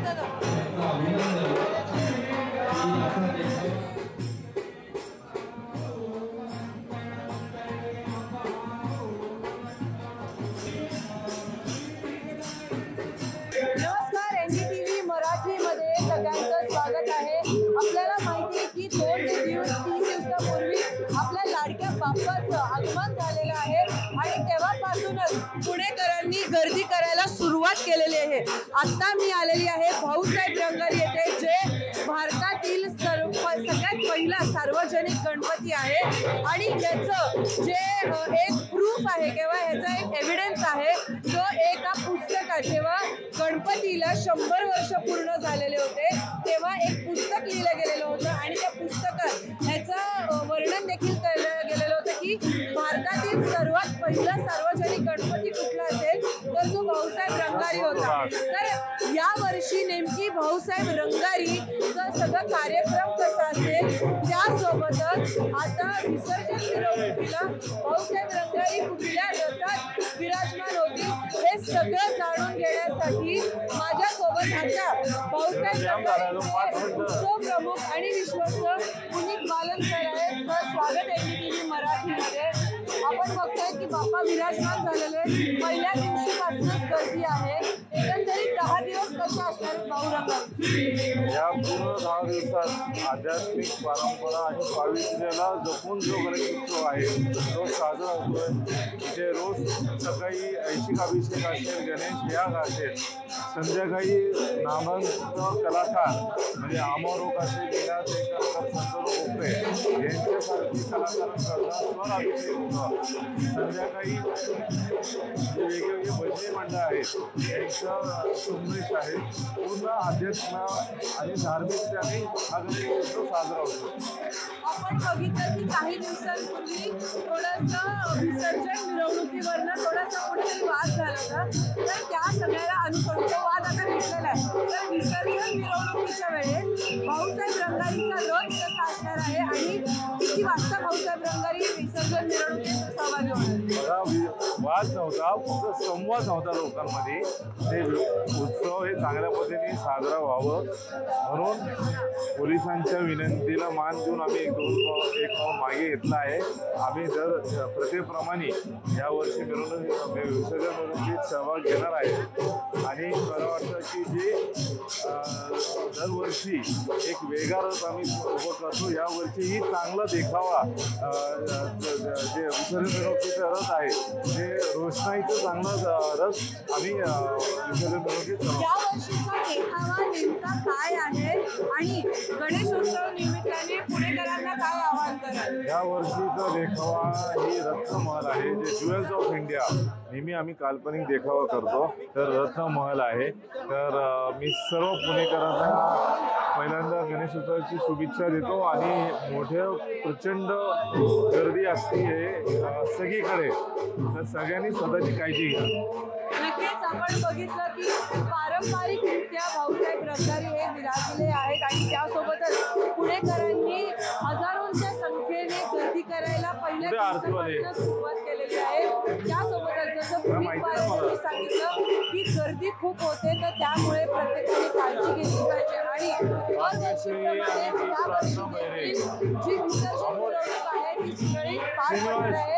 नमस्कार, NDTV मराठीमध्ये सगळ्यांचं स्वागत आहे। आपल्याला माहिती आहे की 2 ते 3 दिवसापूर्वी आपल्या लाडक्या बाप्पाचं आगमन झालेलं आहे आणि तेव्हापासूनच पुणेकरांनी गर्दी करायला सुरुवात केलेली आहे। आता मी आलेली आहे भाऊसाहेब रंगारी येथे, जे भारतातील सगळ्यात पहिला सार्वजनिक गणपती आहे आणि याचं जे एक प्रूफ आहे किंवा ह्याचा एक एव्हिडन्स आहे जो एका पुस्तकात, जेव्हा गणपतीला 100 वर्ष पूर्ण झालेले होते तेव्हा एक पुस्तक लिहिलं गेलेलं होतं आणि त्या पुस्तकात ह्याचं वर्णन देखील केलं गेलेलं होतं की भारतातील सर्वात पहिला सार्वजनिक गणपती कुठला असेल तर तो भाऊसाहेब रंगारी होता। तर या वर्षी नेमकी भाऊसाहेब रंगारीचं सगळं कार्यक्रम कसा असेल, त्यासोबतच आता विसर्जन मिरवणुकीला भाऊसाहेब रंगारी कुठल्या रथात विराजमान होतील हे सगळं जाणून घेण्यासाठी माझ्यासोबत आता भाऊसाहेब रंगारीचे उत्सव प्रमुख आणि विश्वस्त पुनीत बालनकर आहेत। स्वागत NDTV मराठीमध्ये। आपण बघतोय की बाप्पा विराजमान झालेले, पहिल्या दिवशीपासूनच गर्दी आहे। एकंदरीत 10 दिवस कसे असणार भाऊ रंगारी? या पूर्ण 10 दिवसात आध्यात्मिक परंपरा आणि पावित्र्याला जपून जो गणेशोत्सव आहे तो साजरा होतोय। जे रोज सकाळी ऐशिक अभिषेक असेल, गणेश याग असेल, संध्याकाळी नामवंत कलाकार म्हणजे अमोरोक असेल, संतोष कोपरे यांच्यासारखी कलाकारांचा स्वर अभिषेक होतो। संध्याकाळी वेगवेगळे भजनी मंडळ आहेत यांचा संदेश आहे। पूर्ण अध्यात्म आणि धार्मिकतेने हा गणेशोत्सव साजरा होतो। आपण बघितलं की काही दिवसांपूर्वी थोडंसं विसर्जन मिरवणुकीवरनं थोडासा कुठेतरी वाद झाला होता, तर त्या सगळ्याला अनुसरून तो वाद आता मिटलेला आहे। तर विसर्जन मिरवणुकीच्या वेळेस भाऊसाहेब रंगारीचा रथ कसा असणार आहे आणि किती वाजता भाऊसाहेब रंगारी विसर्जन मिरवणुकीत सहभागी होणार? वाद नव्हता, फक्त संवाद नव्हता लोकांमध्ये। ते उत्सव हे चांगल्या पद्धतीने साजरा व्हावं म्हणून पोलिसांच्या विनंतीला मान देऊन आम्ही एक पाऊल मागे घेतला आहे। आम्ही दर प्रथेप्रमाणे यावर्षी विसर्जन मिरवणुकीत सहभाग घेणार आहे आणि मला वाटतं की जे दरवर्षी एक वेगळा रथ आम्ही उभं करतो, यावर्षीही चांगला देखावा जे विसर्जन मिरवणुकीचा रथ आहे ते रोषणाईचं चांगला रथ आम्ही विसर्जन मिरवणुकीत यावर्षीचा देखावा नेमका काय आहे आणि गणेशोत्सव निमित्ताने पुणेकरांना काय आवाहन कराल? या वर्षीचा देखावा ही रत्नमहल आहे, जे ज्वेल्स ऑफ इंडिया नेहमी आम्ही काल्पनिक देखावा करतो, तर रत्नमहल आहे। तर मी सर्व पुणेकरांना पहिल्यांदा गणेशोत्सवाची शुभेच्छा देतो आणि मोठ्या प्रचंड गर्दी असते आहे सगळीकडे, तर सगळ्यांनी स्वतःची काळजी घ्या। नक्कीच आपण बघितलं की पारंपरिकरित्या भाऊसाहेब रंगारी हे विराजले आहेत आणि त्यासोबतच पुणेकरांनी हजारोंच्या संख्येने गर्दी करायला पहिल्या दिवसापासून सुरुवात केलेली आहे। त्यासोबतच जसं पुनीत बालनकरांनी सांगितलं की गर्दी खूप होते, तर त्यामुळे प्रत्येकाने काळजी घेतली पाहिजे आणि जी विसर्जन मिरवणूक आहे ती सगळी पार पडणार आहे।